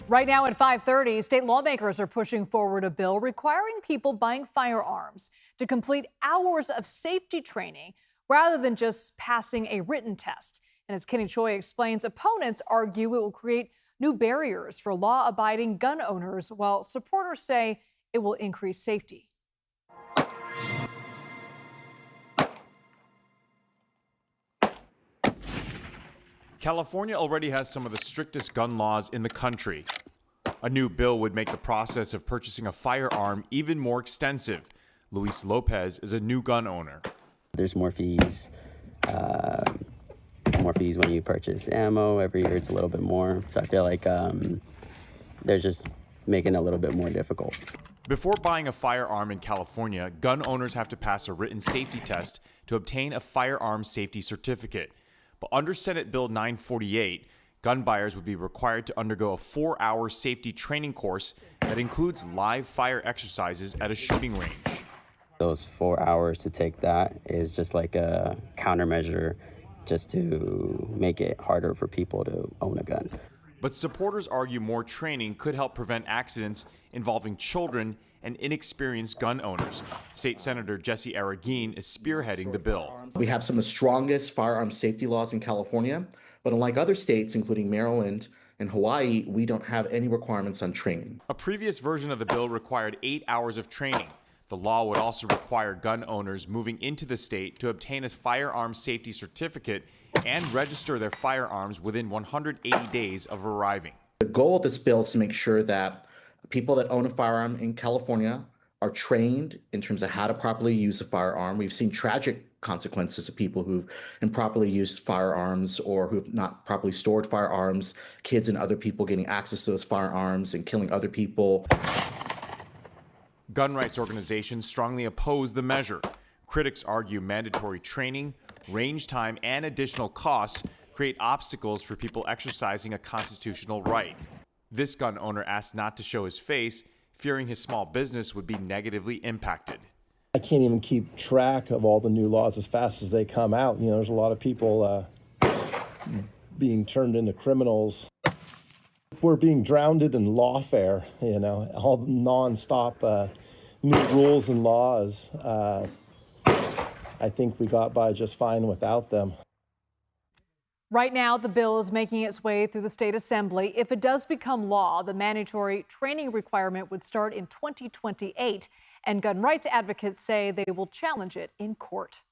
Right now at 5:30, state lawmakers are pushing forward a bill requiring people buying firearms to complete hours of safety training rather than just passing a written test. And as Choi explains, opponents argue it will create new barriers for law-abiding gun owners, while supporters say it will increase safety. California already has some of the strictest gun laws in the country. A new bill would make the process of purchasing a firearm even more extensive. Luis Lopez is a new gun owner. There's more fees when you purchase ammo. Every year it's a little bit more. So I feel like they're just making it a little bit more difficult. Before buying a firearm in California, gun owners have to pass a written safety test to obtain a firearm safety certificate. But under Senate Bill 948, gun buyers would be required to undergo a 4-hour safety training course that includes live fire exercises at a shooting range. Those 4 hours to take that is just like a countermeasure just to make it harder for people to own a gun. But supporters argue more training could help prevent accidents involving children and inexperienced gun owners. State Senator Jesse Arreguín is spearheading the bill. We have some of the strongest firearm safety laws in California, but unlike other states, including Maryland and Hawaii, we don't have any requirements on training. A previous version of the bill required 8 hours of training. The law would also require gun owners moving into the state to obtain a firearm safety certificate and register their firearms within 180 days of arriving. The goal of this bill is to make sure that people that own a firearm in California are trained in terms of how to properly use a firearm. We've seen tragic consequences of people who've improperly used firearms or who've not properly stored firearms, kids and other people getting access to those firearms and killing other people. Gun rights organizations strongly oppose the measure. Critics argue mandatory training, range time, and additional costs create obstacles for people exercising a constitutional right. This gun owner asked not to show his face, fearing his small business would be negatively impacted. I can't even keep track of all the new laws as fast as they come out. You know, there's a lot of people being turned into criminals. We're being drowned in lawfare, you know, all nonstop new rules and laws. I think we got by just fine without them. Right now, the bill is making its way through the state assembly. If it does become law, the mandatory training requirement would start in 2028, and gun rights advocates say they will challenge it in court.